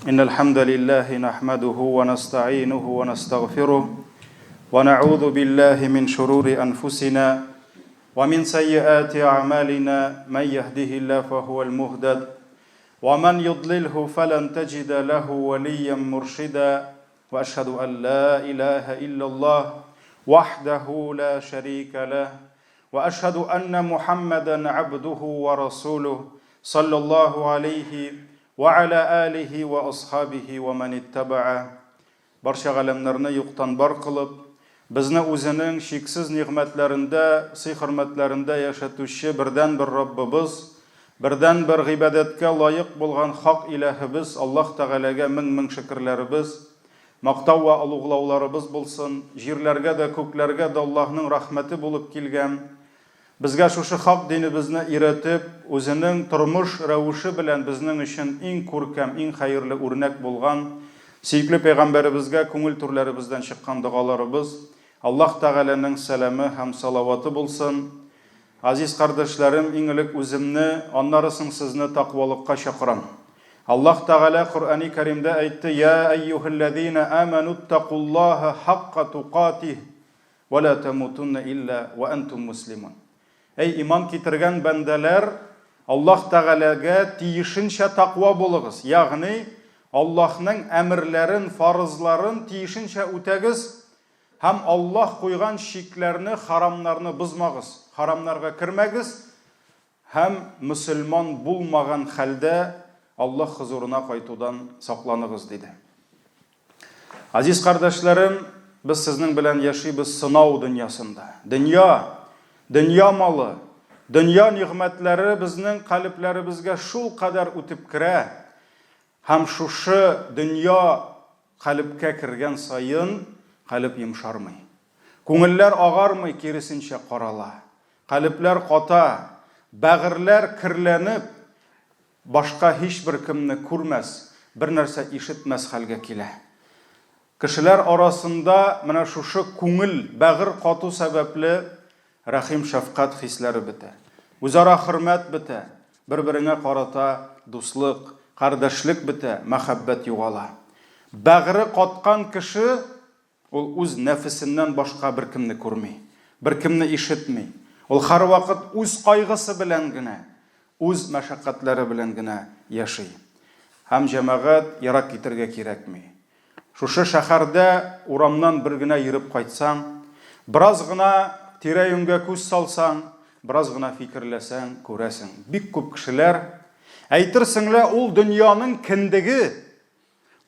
إن الحمد لله نحمده ونستعينه ونستغفره ونعوذ بالله من شرور أنفسنا ومن سيئات أعمالنا من يهده الله فهو المهتد ومن يضلله فلن تجد له وليا مرشدا وأشهد أن لا إله إلا الله وحده لا شريك له وأشهد أن محمدا عبده ورسوله صلى الله عليه وعلى آله وأصحابه ومن اتبعه. Barcha ғаламларны юқтан бар қылып, бізні өзінің шексіз неғметлерінде, сый-хөрмәтләрендә яшатучы бірден бір Раббыбыз, бірден бір ғибадатқа лайық болған хақ иләһібіз, Аллаһ Тәгаләгә мең шөкерләребез, мақтау ва улуғлауларыбыз булсын, җирләргә дә, күкләргә дә Аллаһның рәхмәте булып килгән. Безгә шушы хак динебезне өйрәтеп, үзенең тормыш рәвеше белән безнең өчен иң күркәм, иң хәерле үрнәк булган сөйкле пәйгамбәребезгә күңел түрләребездән чыккан дугаларыбыз Аллаһ Тәгаләнең сәламе һәм салаваты булсын. Азиз кардәшләрем, иң элек үземне, аннары соң сезне тақвалыкка чакырам. Аллаһ Тәгалә Куръани Кәримдә әйтте: "Я айюһаллазина аману тақуллаха хакка туқатих ва ла тамутунна илля ва антум муслимун." Эй иман китергән бәндәләр, Аллаһ Тәгаләгә тиешенчә тақва булыгыз. Ягъни Аллаһның әмерләрен, фарызларын тиешенчә үтәгез һәм Аллаһ куйган шикләрне, харамнарны бозмагыз. Харамнарга кирмәгез һәм мөселман булмаган хәлдә Аллаһ хузурына кайтудан сакланыгыз диде. Азиз кардәшләрем, без сезнең белән яшибез сынау дөньясында. Дөнья малы, дөнья нигъмәтләре безнең калебләребезгә шул кадәр үтеп керә, һәм шушы дөнья калепкә кергән сайын калеп йомшармый. Күңелләр агармый, киресенчә карала. Калепләр ката, бәгырьләр кирләнеп, башка һичбер кемне күрмәс, бер нәрсә ишетмәс хәлгә килә. Кешеләр арасында менә шушы күңел, бәгыр кату сәбәпле рәхим, шәфкать хисләре бетә. Үзара хөрмәт бетә. Бер-береңә карата дуслык, кардәшлек бетә, мәхәббәт югала. Бәгыре каткан кеше ул үз нәфесеннән башка бер кемне күрми, бер кемне ишетми. Ул һәр вакыт үз кайгысы белән генә, үз мәшәкатьләре белән генә яши. Һәм җәмәгать ярак китергә кирәкми. Шушы шәһәрдә урамнан бер генә йөреп кайтсаң, бераз гына тирә-юньгә күз салсаң, бераз гына фикерләсәң, күрәсең. Бик күп кешеләр әйтерсеңлә ул дөньяның кендеге,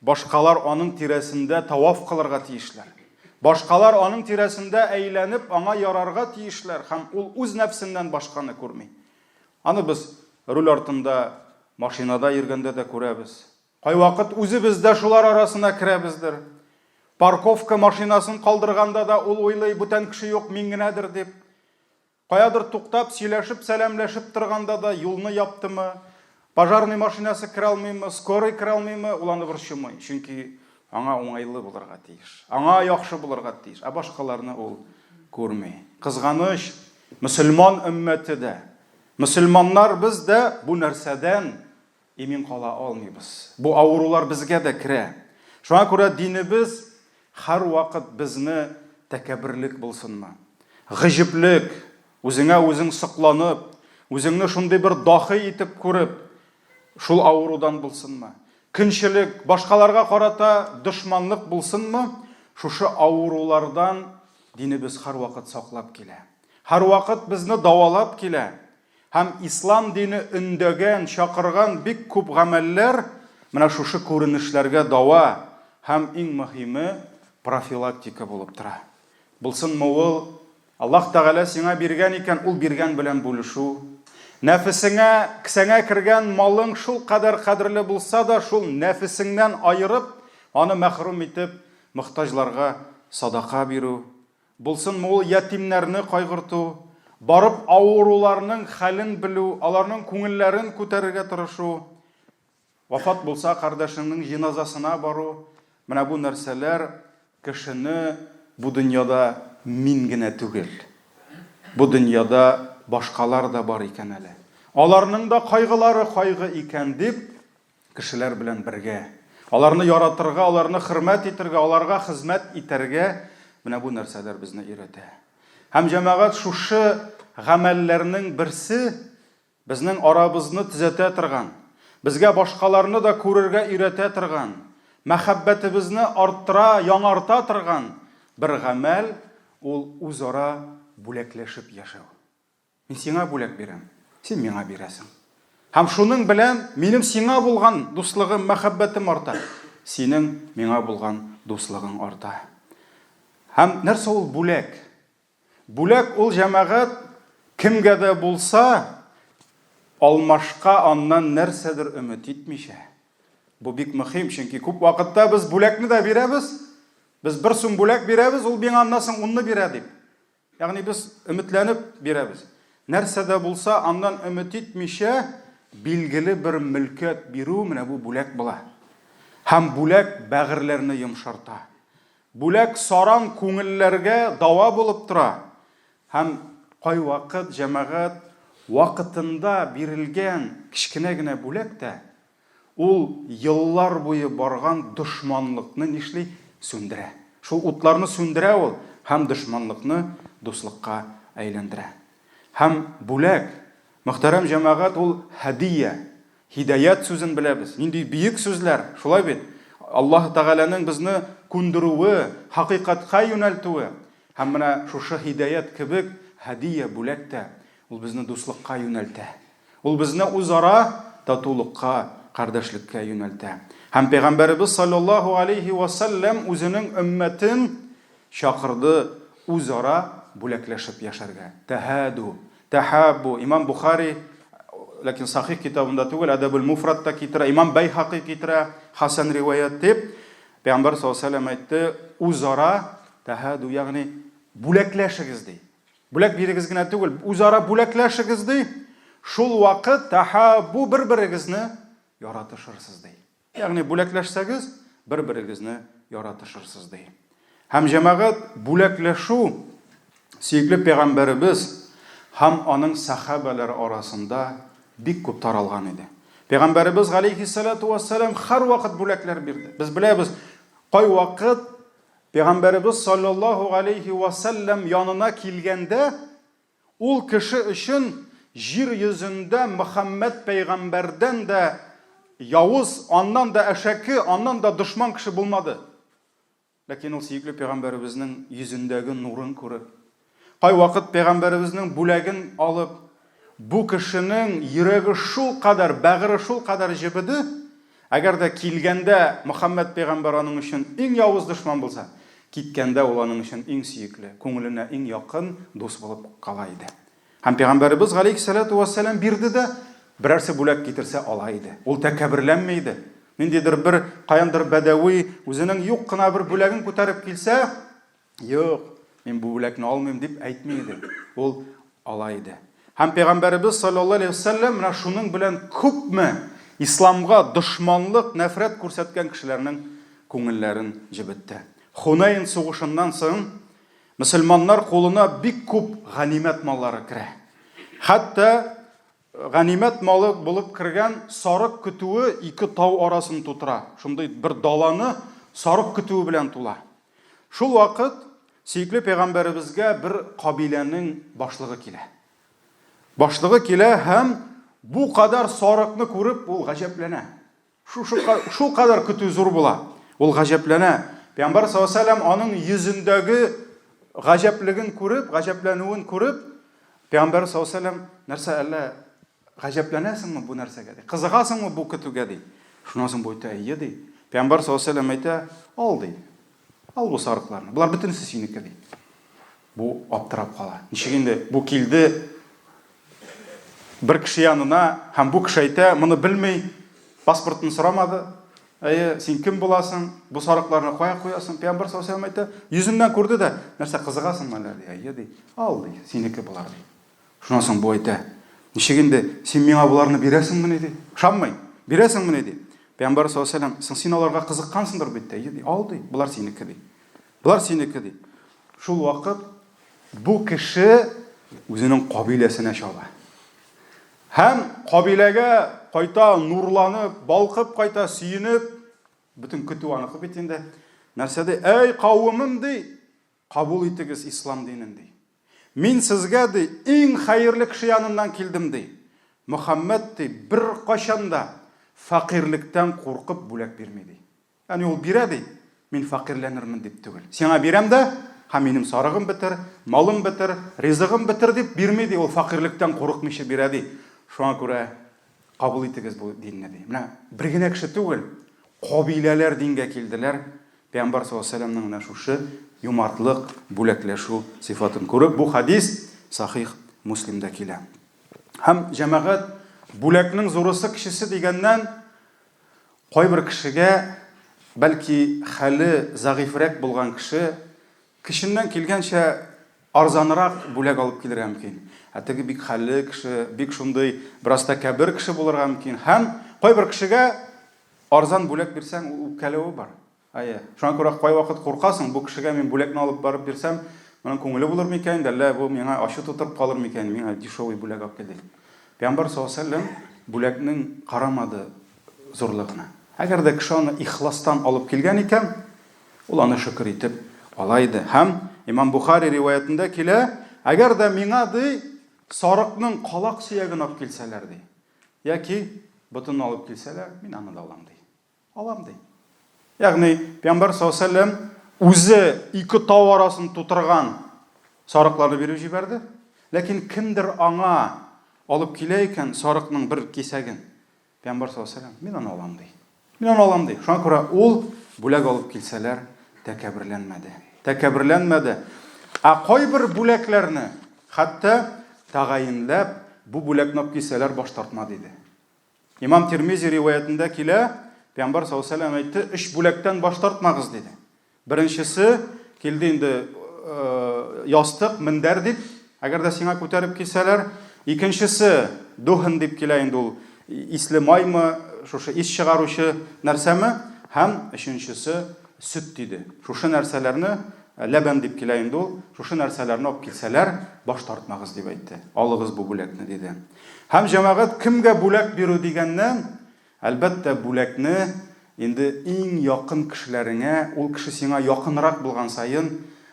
башкалар аның тирәсендә таваф кылырга тиешләр. Башкалар аның тирәсендә әйләнеп, аңа ярарга тиешләр, һәм ул үз нәфсеннән башканы күрми. Аны без руль артында, машинада йөргәндә дә күрәбез. Кай вакыт үзебез дә шулар арасына керәбездер. Парковка машинасын калдырганда да ул уйлый, бүтән кеше юк, мин генәдер дип. Каядыр туктап, сөйләшеп, сәламләшеп торганда да юлны яптымы, пожарный машинасы кирә алмыймы, скорый кирә алмыймы, ул аны борчымый. Чөнки аңа уңайлы булырга тиеш. Аңа яхшы булырга тиеш. Ә башкаларны ул күрми. Кызганыч, мөселман өммәте дә, мөселманнар без дә бу нәрсәдән имин кала алмыйбыз. Бу авырулар безгә дә керә. Шуңа күрә динебез һәр вакыт безне тәкәбберлек булсынмы, гыҗиплек, үзеңә үзең сыкланып, үзеңне шундый бер дахи итеп күреп, шул авырудан булсынмы, көнчелек, башкаларга карата дошманлык булсынмы, шушы авырулардан динебез һәр вакыт саклап килә. Һәр вакыт безне давалап килә. Һәм ислам дине өндәгән, чакырган бик күп гамәлләр менә шушы күренешләргә дава һәм иң мөһиме профилактика булып тора. Булсынмы ул Аллаһ Тәгалә сиңа биргән икән, ул биргән белән бүлешү. Нәфесеңә, кесәңә кергән малың шул кадәр кадерле булса да, шул нәфесеңнән айырып, аны мәхрүм итеп, мөхтаҗларга садака бирү. Булсынмы ул ятимнәрне кайгырту, барып авыруларның хәлен белү, аларның күңелләрен күтәрергә тырышу. Вафат булса кардәшеңнең җиназасына бару. Менә бу нәрсәләр кешене бу дөньяда мин генә түгел. Бу дөньяда башкалар да бар икән әле. Аларның да кайгылары кайгы икән дип, кешеләр белән бергә Аларны яратырга, аларны хөрмәт итәргә, аларга хезмәт итәргә менә бу нәрсәләр безне өйрәтә. Һәм җәмәгать шушы гамәлләрнең берсе безнең арабызны төзәтә торган, безгә башкаларны да күрергә өйрәтә торган, мәхәббәтебезне арттыра, яңарта торган бер гамәл ул үзара бүләкләшеп яшәү. Мин сиңа бүләк бирәм, син миңа бирәсең. Һәм шуның белән минем сиңа булган дуслыгым, мәхәббәтем арта. Синең миңа булган дуслыгың арта. Һәм нәрсә ул бүләк? Бүләк ул җәмәгать кемгә дә булса алмашка аннан нәрсәдер өмет итмичә. Бу бик мөһим, чөнки күп вакытта без бүләкне дә бирәбез. Без бер сум бүләк бирәбез, ул миңа аннан соң 10-ны бирә дип. Ягъни без өметләнеп бирәбез. Нәрсә дә булса аннан өмет итмичә билгеле бер мөлкәт бирү менә бу бүләк була. Һәм бүләк бәгырьләрне йомшарта. Бүләк саран күңелләргә дава булып тора. Һәм кайвакыт җәмәгать вакытында бирелгән кичкенә генә бүләк тә ул еллар буе барган дошманлыкны нишли сүндерә. Шул утларны сүндерә ул һәм дошманлыкны дуслыкка әйләндерә. Һәм бүләк, мөхтәрәм җәмәгать, ул һәдия, һидаят сүзен беләбез. Нинди бийек сүзләр, шулай бит. Аллаһ Тәгаләнең безне күндерүе, хакыйкатькә юнәлтүе. Һәм менә шушы һидаят кебек һәдия бүләк тә ул безне дуслыкка юнәлтә. Ул безне үзара татулыкка, кардәшлеккә юнәлтә. Һәм Пәйгамбәрбез саллаллаһу алейхи ва саллям үзенең өммәтен чакырды үзара бүләкләшеп яшәргә. Тәһаду, тәһаббу. Имам Бухари, ләкин сахих китабында түгел, Адабул Муфрадта китерә, Имам Байхақи китерә, хасан риваят дип, Пәйгамбәр саллаллаһу алейхи ва саллям әйтте, үзара тәһаду, ягъни бүләкләшегез ди. Бүләк бирегез генә түгел, үзара бүләкләшегез ди. Шул вакыт тәһаббу, бер-берегезне яратышырсыз ди. Ягъни бүләкләшсәгез, бер-берегезне яратышырсыз ди. Һәм җәмәгать бүләкләшү сөйкле Пәйгамбәрбез һәм аның сахабалары арасында бик күп таралган иде. Пәйгамбәрбез галейхиссалату вассалам һәр вакыт бүләкләр бирде. Без беләбез, кай вакыт Пәйгамбәрбез саллаллаһу алейхи ва саллям янына килгәндә, ул кеше өчен җир йөзендә Мөхәммәд пәйгамбәрдән дә явыз, аннан да әшәке, аннан да дошман кеше булмады. Ләкин ул сөйкле Пәйгамбәрбезнең йөзендәге нурын күреп, кай вакыт Пәйгамбәрбезнең бүләген алып, бу кешенең йөрәге шул кадәр, бәгыре шул кадәр җибеде, әгәр дә килгәндә Мөхәммәд пәйгамбәр аның өчен иң явыз дошман булса, киткәндә ул аның өчен иң сөекле, күңеленә иң якын дус булып кала иде. Һәм Пәйгамбәрбез галейхиссалату вассалам бирде дә, берәрсе бүләк китерсә ала иде. Ул тәкәбберләнмәй иде. Ниндидер бер каяндыр бәдәви үзенең юк кына бер бүләген күтәреп килсә, юк, мин бу бүләкне алмыйм дип әйтмәй иде. Ул ала иде. Һәм Пәйгамбәрбез саллаллаһу алейхи ва саллям менә шуның белән күпме исламга дошманлык, нәфрәт күрсәткән кешеләрнең күңелләрен җибетте. Хунайн сугышыннан соң мөселманнар кулына бик күп ганимәт маллары керә. Хәтта ганимәт малы булып кергән сарык көтүе 2 тау арасын тутыра. Шундый бер даланы сарык көтүе белән тула. Шул вакыт сөйкле Пәйгамбәребезгә бер кабиләнең башлыгы килә. Башлыгы килә һәм бу кадәр сарыкны күреп ул гаҗәпләнә. Шул кадәр көтү зур була. Ул гаҗәпләнә. Пәйгамбәр саллаллаһу алейхи ва саллям аның йөзендәге гаҗәплеген күреп, гаҗәпләнүен күреп, Пәйгамбәр саллаллаһу алейхи ва саллям нәрсә әллә гаҗәпләнәсеңме бу нәрсәгә ди? Кызыгасыңмы бу көтүгә ди? Шуннан соң бу әйтә, ди. Пәйгамбәр саллаллаһу алейхи ва саллям әйтә, ал ди. Ал бу сарыкларны. Булар бөтенесе синеке ди. Бу аптырап кала. Ничек инде бу килде бер кеше янына, һәм бу кеше әйтә, моны белмәй, паспортын сорамады. Син кем буласың? Бу сарыкларны кая куясың? Пәйгамбәр саллаллаһу алейхи ва саллям әйтә, йөзеннән күрде дә, нәрсә кызыгасыңмы әллә ди? Ал ди, синеке булар ди. Шуннан соң бу әйтә, ничек инде син миңа буларны бирәсеңме ди? Шаммый, бирәсеңме ди? Пәйгамбәр саллаллаһу алейхи ва саллям, син аларга кызыккансыңдыр бит ди. Ал ди, булар синеке ди. Булар синеке ди. Шул вакыт бу кеше үзенең кабиләсенә чаба. Һәм кабиләгә кайта нурланып, балкып кайта сөенеп, Бүтін көту анықы бит инде. Нәрседе, әй қауымым дей, қабул итегіз ислам динін дей. Мен сізге дей, ең хайырлы кіші янынан келдім дей. Мұхаммед дей, бір қашанда фақирліктен қорқып бүлек бермейді. Яғни ол береді, мен фақирләнірмін деп түгіл. Сеңа берем де, менің сарығым бітір, малым бітір, ризығым бітір деп бермейді, ол фақирліктен қорықмейше береді. Шуңа көрә қабыл етігіз бұл диніне dey. Мына бір генә кіші түгіл, қабиләләр динге келділер. Пәйғамбар саллаллаху алейхи ва саллямның шушы юмартлық, бүләкләшу сифатын көріп, бұл хадис сахих Муслимда келә. Һәм җәмәгать бүләкнең зурысы кішісі дигәннән кайбер кешегә бәлки хәле зәгыйфрәк булган кешеннән килгәнчә арзанрак бүләк алып килергә мөмкин. Теге бик хәлле кеше, бик шундый бераз тәкәббер кеше булырга мөмкин. Һәм кайбер кешегә арзан бүләк бирсәң, үпкәләүе бар. Шуңа күрә кай вакыт куркасың, бу кешегә мин бүләкне алып барып бирсәм, моның күңеле булыр микән, әллә бу миңа ачы тутырып калыр микән, миңа дешевый бүләк алып килде. Пәйгамбәр саллаллаху алейхи ва саллям бүләкнең карамады зурлыгына. Әгәр дә кеше аны ихластан алып килгән икән, ул аны шөкер итеп алайды. Һәм Имам Бухари риваятында килә, әгәр дә миңа ди сарыкның калак сөягын алып килсәләр ди, яки бутын алып килсәләр, мин аны да алам ди. Алам ди. Ягъни Пәйгамбәр саллаллаху алейхи ва саллям үзе ике тау арасын тутырган сарыкларны биреп җибәрде. Ләкин кемдер аңа алып килә икән сарыкның бер кисәген, Пәйгамбәр саллаллаху алейхи ва саллям, мин аны алам ди. Мин аны алам ди. Шуңа күрә ул бүләк алып килсәләр тәкәбберләнмәде. Кайбер бүләкләрне хәтта тагайынлап бу бүләкне алып килсәләр баш тартмады иде. Имам Тирмизи риваятында килә, Пәйгамбер саллаллаху алейхи ва саллям әйтте, 3 бүләктән баш тартмагыз диде. Беренчесе килде инде ястык, миндәр дип, әгәр дә сиңа күтәреп килсәләр, икенчесе дуһын дип килә инде ул исле маймы, шушы ис чыгаручы нәрсәме, һәм өченчесе сөт диде. Шушы нәрсәләрне ләбән дип килә инде ул, шушы нәрсәләрне алып килсәләр, баш тартмагыз дип әйтте. Алыгыз бу бүләкне диде. Һәм җәмәгать кемгә бүләк бирү дигәннән, әлбәттә бүләкне инде иң якын кешеләреңә, ул кеше сиңа якынрак булган сайын,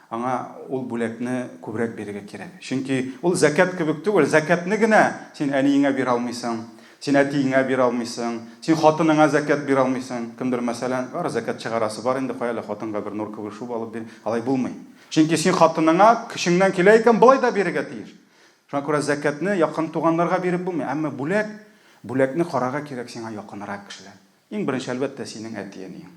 аңа ул бүләкне күбрәк бирергә кирәк. Чөнки ул закат кебек түгел, закатны гына син әниеңә бирә алмыйсың, син әтиеңә бирә алмыйсың, син хатыныңа закат бирә алмыйсың. Кемдер мәсәлән, бар закат чыгарасы бар инде, каяла хатынга бер нур кебек шуб алып бир, алай булмый. Чөнки син хатыныңа кешеңнән килә икән, булай да бирергә тиеш. Шуңа күрә закатны якын туганнарга биреп булмый, әмма бүләкне карарга кирәк сиңа якынрак кешеләр. Иң беренче әлбәттә синең әти-әниең.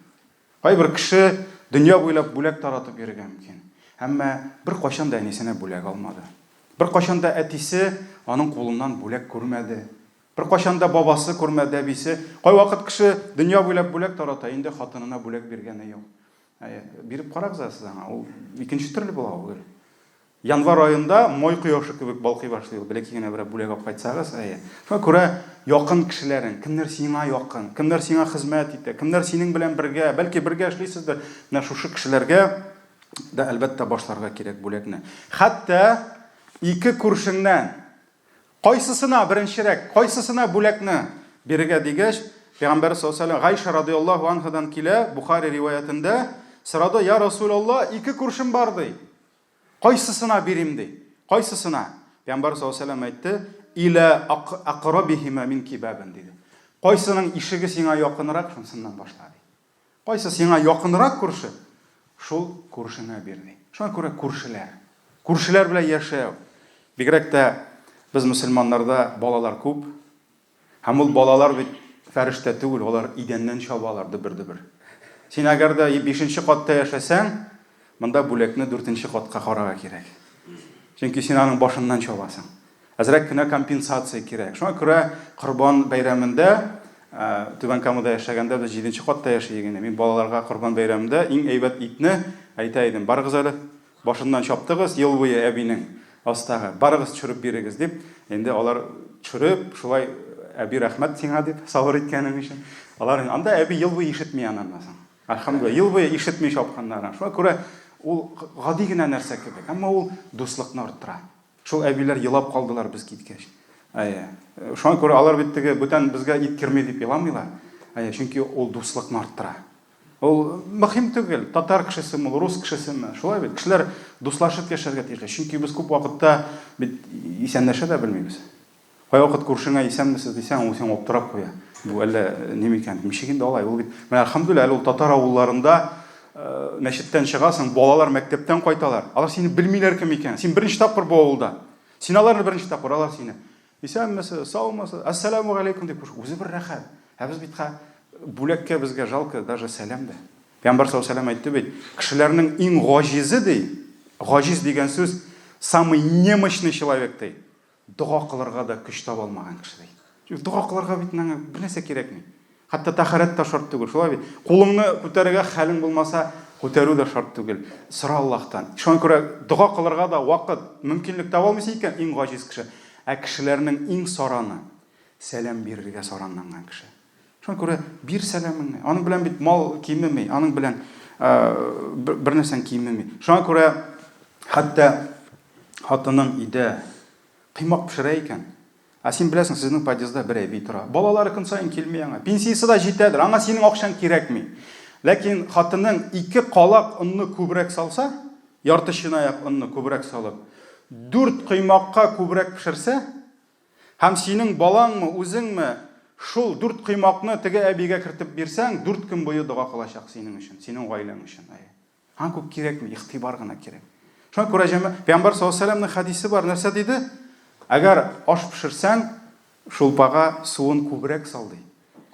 Кайбер кеше дөнья буйлап бүләк таратып йөргән мөмкин. Әмма бер кашан да әнисенә бүләк алмады. Бер кашан да әтисе аның кулыннан бүләк күрмәде. Бер кашан да бабасы күрмәде, әбисе. Кай вакыт кеше дөнья буйлап бүләк тарата, инде хатынына бүләк биргәне юк. Биреп карагыз сез аңа, ул икенче төрле була ул. Январ айында май кояшы кебек балкый башлый ул. Бәлки бер бүләк алып кайтсагыз, шуңа күрә якын кешеләрең, кемнәр сиңа якын, кемнәр сиңа хезмәт итә, кемнәр синең белән бергә, бәлки бергә эшлисездер, менә шушы кешеләргә да әлбәттә башларга кирәк бүләкне. Хәтта ике күршеңнән кайсысына беренчерәк, кайсысына бүләкне бирергә дигәч, Пәйгамбәр саллаллаху алейхи ва саллям Гайша радиллаһу анһадан килә, Бухари риваятында, сорады: "Я Расулаллах, ике күршем бар ди. Кайсысына бирим ди? Кайсысына?" Пәйгамбәр саллаллаху алейхи ва саллям әйтте: "Иля aqrabihima min kibabin" диде. Кайсының ишеге сиңа якынрак, шунсыннан башла ди. Кайсы сиңа якынрак күрше, шул күршеңә бир ди. Шуңа күрә күршеләр белән яшәү. Бигрәк тә без мусламаннарда балалар күп. Һәм ул балалар бит фәрештә түгел, алар идәннән чабалар бер. Син әгәр дә 5нче катта яшәсәң, монда бүләкне 4нче катка карарга кирәк. Чөнки син аның башыннан чабасың. Әзрәк кенә компенсация кирәк. Шуңа күрә Корбан бәйрәмендә, Түбән Камада яшәгәндә без 7нче катта яшәйгән. Мин балаларга Корбан бәйрәмендә иң әйбәт итне әйтә идем. Барыгыз әле, башыннан чаптыгыз, ел буе әбинең астагы. Барыгыз төшереп бирегез дип. Инде алар төшереп, шулай әби рәхмәт сиңа дип савыр иткәнең өчен. Алар анда әби ел буе ишетми аннан. Алхамдулилlah, ел буе ишетми чапканнар. Шуңа күрә ул гади генә нәрсә кебек, әмма ул дуслыкны арттыра. Шул әбиләр елап калдылар без киткәч. Шуңа күрә алар бит теге бүтән безгә ит кирми дип еламыйлар. Чөнки ул дуслыкны арттыра. Ол мөһим түгел, татар кешесеме, рус кешесеме, шулай бит. Кешеләр дуслашып яшәргә тиешле. Чөнки без күп вакытта бит исәнләшә дә белмибез. Кай вакыт күршеңә исәнмесез дисәң, ул сиңа аптырап куя. Бу әллә неме икән? Ничек инде алай? Ул бит менә әлхәмдүлилләh, ул татар авылларында мәчеттән чыгасың, балалар мәктәптән кайталар. Алар сине белмиләр кем икән. Син беренче тапкыр бу авылда. Син аларны беренче тапкыр, алар сине. Исәнмесез, саумысыз, ассаламу алейкум дип күрш. Үзе бер рәхәт. Без бит бүләккә безгә жалко даже сәлам да. Пәйгамбәр саллаллаху алейхи ва сәллям әйтте бит, кешеләрнең иң гаҗизе ди. Гаҗиз дигән сүз самый немощный человек ди. Дуа кылырга да көч таба алмаган кеше ди. Дуа кылырга бит бер нәрсә кирәкми. Хәтта тахарат та шарт түгел, шулай бит. Кулыңны күтәрергә хәлең булмаса, күтәрү дә шарт түгел. Сора Аллаһтан. Шуңа күрә дуа кылырга да вакыт, мөмкинлек таба алмыйсың икән иң гаҗиз кеше. Кешеләрнең иң сараны сәлам бирергә саранланган кеше. Шуңа күрә бир сәламыңны. Аның белән бит мал кимеми, аның белән бер нәрсән кимеми. Шуңа күрә хәтта хатының идә кыймак пешерә икән. Син беләсең, сезнең подъездда бер әби тора. Балалары көн саен килми аңа. Пенсиясе да җитәдер. Аңа синең акчаң кирәкми. Ләкин хатының 2 калак онны күбрәк салса, ярты чынаяк онны күбрәк салып, 4 кыймакка күбрәк пешерсә, һәм синең балаңмы, үзеңме шул 4 кыймакны теге әбигә кертеп бирсәң, 4 көн буе дуа кылачак синең өчен, синең гаиләң өчен. Һәм күп кирәкми, ихтибар гына кирәк. Шуңа күрә Пәйгамбәр саллаллаху алейхи ва сәллямның хадисе бар. Нәрсә диде? Әгәр аш пешерсәң, шулпага суын күбрәк сал ди.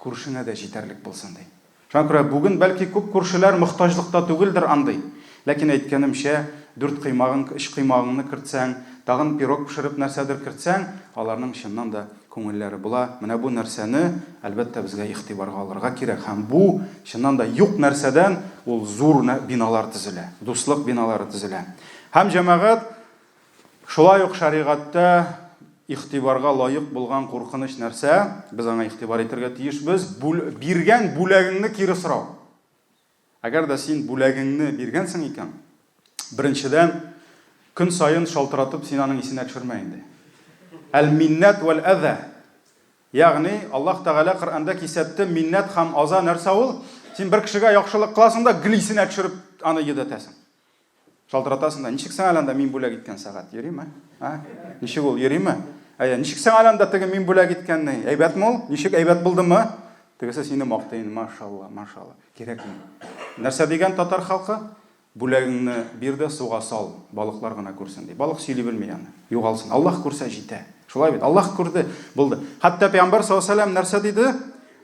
Күршеңә дә җитәрлек булсын ди. Шуңа күрә бүген бәлки күп күршеләр мохтаҗлыкта түгелдер андый. Ләкин әйткәнемчә, 4 кыймагын, 3 кыймагыңны кертсәң, тагын пирог пешереп нәрсәдер кертсәң, аларның чыннан да күңелләре була. Менә бу нәрсәне әлбәттә безгә ихтибарга алырга кирәк. Һәм бу чыннан да юк нәрсәдән ул зур биналар төзелә, дуслык биналары төзелә. Һәм җәмәгать шулай ук шәригатьтә ихтибарга лаек булган куркыныч нәрсә, без аңа ихтибар итәргә тиешбез, биргән бүләгеңне кире сорау. Әгәр дә син бүләгеңне биргәнсең икән, беренчедән көн сайын шалтыратып син аның исенә төшермә инде. Әл-миннат вәл-әза. Ягъни Аллаһ Тәгалә Коръәндә кисәтте, миннат һәм аза нәрсә ул? Син бер кешегә яхшылык кыласың да, гилисенә төшереп аны йөдәтәсең. Шалтыратасың да, ничек сәң аланда мин бүләк иткән сәгать, йөриме? Ничек ул йөриме? Ничек сәң аланда теге мин бүләк иткәнне? Әйбәтме ул? Ничек әйбәт булдымы? Тегесе сине мактый, машалла, машалла. Кирәкме? Нәрсә дигән татар халкы? Бүләгеңне бир дә суга сал, балыклар гына күрсен ди. Балык сөйли белми аны. Югалсын. Аллаһ күрсә җитә. Шулай бит. Аллаһ күрде, булды. Хәтта Пәйгамбәр саллаллаху алейхи ва сәллям нәрсә диде?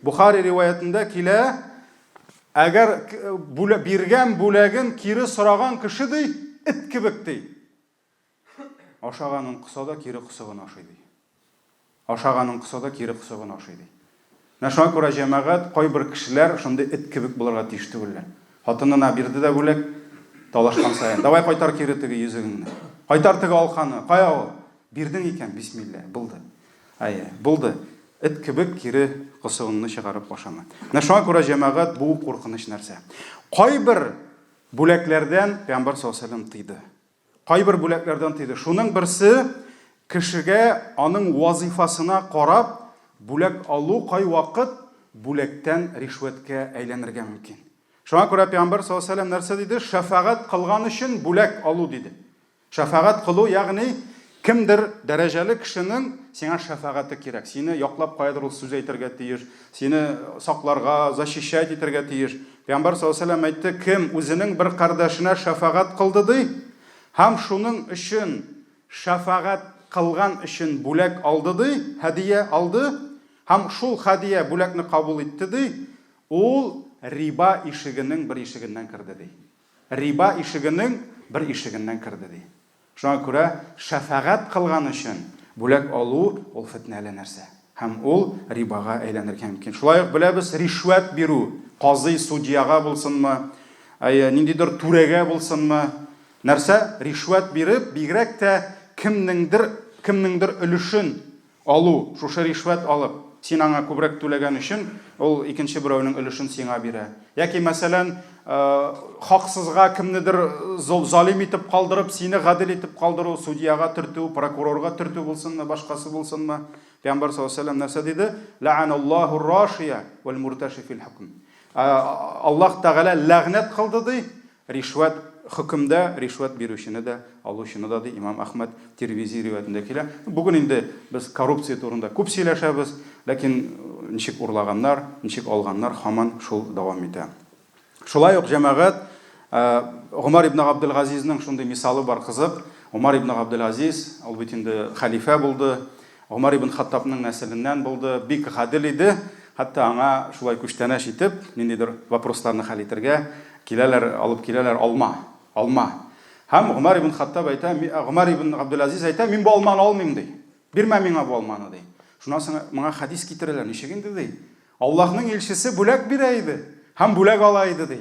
Бухари риваятында килә, әгәр биргән бүләген кире сораган кеше ди, эт кебек ди. Ашаганын кыса да кире кысыгын ашый ди. Ашаганын кыса да кире кысыгын ашый ди. Шуңа күрә җәмәгать кайбер кешеләр шундый эт кебек булырга тиеш түгелләр. Хатынына бирде дә бүләк, талашкан саен. Давай кайтар кире теге йөзегеңне. Кайтар теге алканы. Кая ул? Бирдең икән, бисмилла. Булды. Булды. Эт кебек кире кысыгыңны чыгарып ашама. Шуңа күрә җәмәгать бу куркыныч нәрсә. Кайбер бүләкләрдән Пәйгамбәр саллаллаху алейхи ва сәллям тыйды. Кайбер бүләкләрдән тыйды. Шуның берсе кешегә аның вазифасына карап бүләк алу кай вакыт бүләктән ришвәткә әйләнергә мөмкин. Шуңа күрә Пәйгамбәр саллаллаху алейхи ва сәллям нәрсә диде? Шафагать кылган өчен бүләк алу диде. Шафагать кылу, ягъни кемдер дәрәҗәле кешенең сиңа шафагаты кирәк. Сине яклап кайдыр ул сүз әйтергә тиеш, сине сакларга, защищать итәргә тиеш. Пәйгамбәр саллаллаху алейхи ва сәллям әйтте, кем үзенең бер кардәшенә шафагать кылды ди, һәм шуның өчен шафагать кылган өчен бүләк алды ди, һәдия алды, һәм шул һәдия бүләкне кабул итте ди, ул риба ишегенең бер ишегеннән кирде ди. Риба ишегенең бер ишегеннән кирде ди. Шуңа күрә шафагать кылган өчен бүләк алу ул фитнәле нәрсә. Һәм ул рибага әйләнергә мөмкин. Шулай ук беләбез, ришвәт бирү, казый судьяга булсынмы, ниндидер түрәгә булсынмы, нәрсә ришвәт биреп, бигрәк тә кемнеңдер өлешен алу, шушы ришвәт алып, син аңа күбрәк түләгән өчен, ул икенче берәүнең өлешен сиңа бирә. Яки мәсәлән, хаксызга кемнедер залим итеп калдырып, сине гадел итеп калдыру, судьяга төртү, прокурорга төртү булсынмы, башкасы булсынмы. Пәйгамбәр саллаллаху алейхи ва сәллям нәрсә диде? Ла'аналлаху ар-рашия вал-мурташи фил хукм. Аллаһ Тәгалә ләгънәт кылды ди, ришват хөкемдә ришват бирүчене дә, алучыны да ди. Имам Ахмад Тирмизи риваятендә килә. Бүген инде без коррупция турында күп сөйләшәбез, ләкин ничек урлаганнар, ничек алганнар һаман шул дәвам итә. Шулай ук җәмәгать, Умар ибн Абдул-Газизның шундый мисалы бар кызык. Умар ибн Абдул-Газиз, ул бит инде халифа булды. Умар ибн Хаттабның нәселеннән булды, бик гадил иде. Хәтта аңа шулай күчтәнәш итеп, ниндидер вопросларны хәл итәргә киләләр, алып киләләр алма. Һәм Умар ибн Хаттаб әйтә, Умар ибн Абдул-Азиз әйтә, мин бу алманы алмыйм ди. Бирмә миңа бу алманы ди. Шуннан соң моңа хадис китерәләр, ничек инде ди. Аллаһның илчесе бүләк бирә иде, һәм бүләк ала иде ди.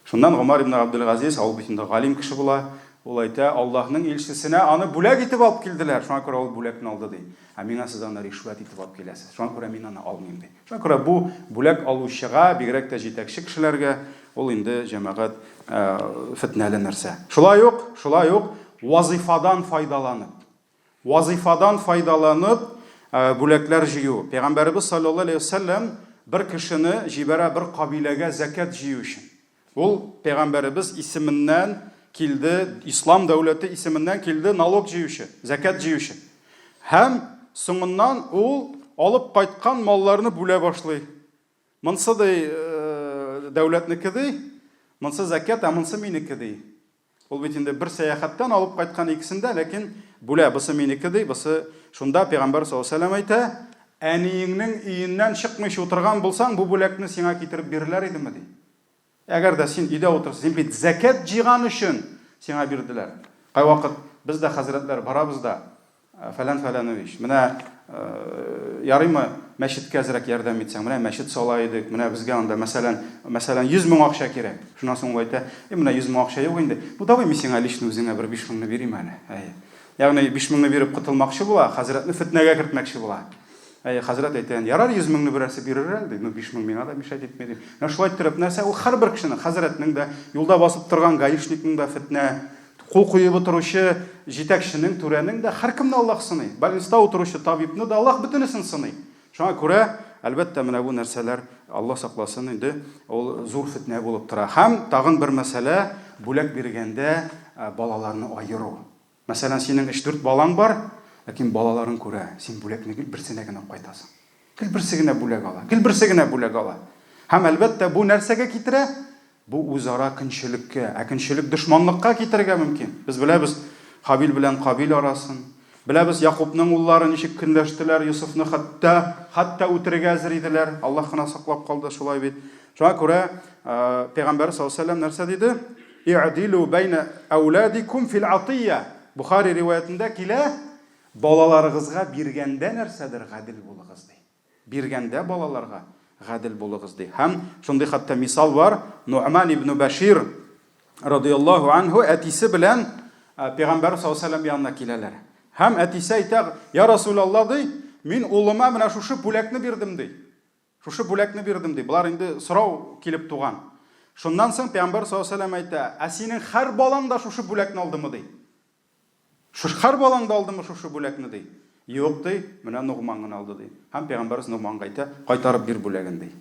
Шуннан Умар ибн Абдул-Газиз, ул бит инде галим кеше була, ул әйтә, Аллаһның илчесенә аны бүләк итеп алып килделәр. Шуңа күрә ул бүләкне алды ди. Ә миңа сез аны ришват итеп алып киләсез. Шуңа күрә мин аны алмыйм ди. Шуңа күрә бу бүләк алучыга, бигрәк тә җитәкче кешеләргә ул инде җәмәгать фитнәле нәрсә. Шулай ук вазифадан файдаланып бүләкләр җыю. Пәйгамбәрбез саллаллаһу алейһи ва саллям бер кешене җибәрә бер кабиләгә закат җыю өчен. Ул пәйгамбәрбез исеменнән килде, ислам дәүләте исеменнән килде налог җыючы, закат җыючы. Һәм соңыннан ул алып кайткан малларны бүлә башлый. Монсы дәүләтнеке ди, монсы закат, монсы минеке ди. Ул бит инде бер сәяхәттән алып кайткан икесендә, ләкин бүлә бусы минеке ди, бусы шунда Пәйгамбәр саллаллаһу алейһи ва сәллям әйтә, әниеңнең өеннән чыкмыйча утырган булсаң, бу бүләкне сиңа китереп бирерләр идеме ди. Әгәр дә син өйдә утырсаң, син бит закат җыйган өчен сиңа бирделәр. Кай вакыт без дә хәзрәтләр барабыз да, фәлән-фәләнович, менә ярыймы мәчеткә әзрәк ярдәм итсәң, менә мәчет сала идек, менә безгә анда мәсәлән 100 мең акча кирәк. Шуннан соң ул әйтә, менә 100 мең акча юк инде. Бу давай мин сиңа лично үзеңә бер 5 меңне бирим әле. Ягъни 5 меңне биреп котылмакчы була, хәзрәтне фитнәгә кертмәкче була. Хәзрәт әйтә, ярар 100 меңне берәрсе бирер әле, 5 мең миңа да мишәт итмә ди. Шулай итеп нәрсә, ул һәрбер кешенең, хәзрәтнең дә, юлда басып торган гаишникның да фитнә, кул куеп утыручы җитәкченең, түрәнең дә һәркемне Аллаһ сыный. Больниста утыручы табибны да Аллаһ бөтенесен сыный. Шуңа күрә, әлбәттә, менә бу нәрсәләр Аллаһ сакласын инде, ул зур фитнә булып тора. Һәм тагын бер мәсьәлә, бүләк биргәндә балаларны айыру. Мәсәлән, синең 3-4 балаң бар, ләкин балаларын күрә, син бүләкне гел берсенә генә кайтасың. Гел берсе генә бүләк ала. Һәм әлбәттә, бу нәрсәгә китерә? Бу үзара көнчелеккә, көнчелек дошманлыкка китәргә мөмкин. Без беләбез Хабил белән Кабил арасын. Беләбез Якубның уллары ничек көнләштеләр, Юсуфны хәтта үтерергә әзер иделәр. Аллаһ кына саклап калды, шулай бит. Шуңа күрә Пәйгамбәр саллаллаһу алейһи ва сәллям нәрсә диде? И'дилу байна ауладикум фил атия. Бухари риваятендә килә, балаларыгызга биргәндә нәрсәдер гадил булыгыз ди. Биргәндә балаларга гадил булыгыз ди. Һәм шундый хәтта мисал бар, Нуъман ибн Башир радиллаһу анһу әтисе белән Пәйгамбәр саллаллаһу алейһи ва сәллям янына киләләр. Һәм әтисе әйтә, я Расулаллаһ ди, мин улыма менә шушы бүләкне бирдем ди. Булар инде сорау килеп туган. Шуннан соң Пәйгамбәр саллаллаһу алейһи ва сәллям әйтә, синең һәр балаң да шушы бүләкне алдымы ди. Һәр балаң да алдымы шушы бүләкне ди. Юк ди, менә Нугман гына алды ди. Һәм Пәйгамбәрбез Нугманга әйтә, кайтарып бир бүләген ди.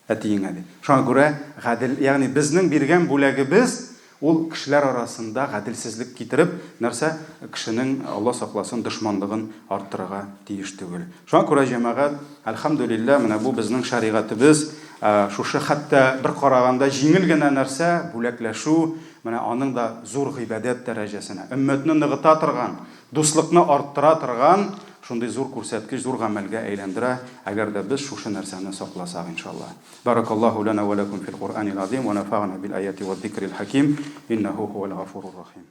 Әтиеңә ди. Шуңа күрә гадил, ягъни безнең биргән бүләгебез ул кешеләр арасында гадилсезлек китереп, нәрсә кешенең Алла сакласын дошманлыгын арттырырга тиеш түгел. Шуңа күрә җәмәгать, әлхәмдүлилләh, менә бу безнең шәригатыбыз, шушы хәтта бер караганда җиңел генә нәрсә, бүләкләшү, менә аның да зур гыйбадәт дәрәҗәсенә, өммәтне ныгыта торган, дуслыкны арттыра торган, шундый зур күрсәткеч, зур гамәлгә әйләндерә, әгәр дә без шушы нәрсәне сакласак иншаллаһ. Баракаллаһу лана ва лакум фил Кур'анил азим ва нафa'ана бил аяти ва зикрил хаким, иннаху хувал гафурur rahim.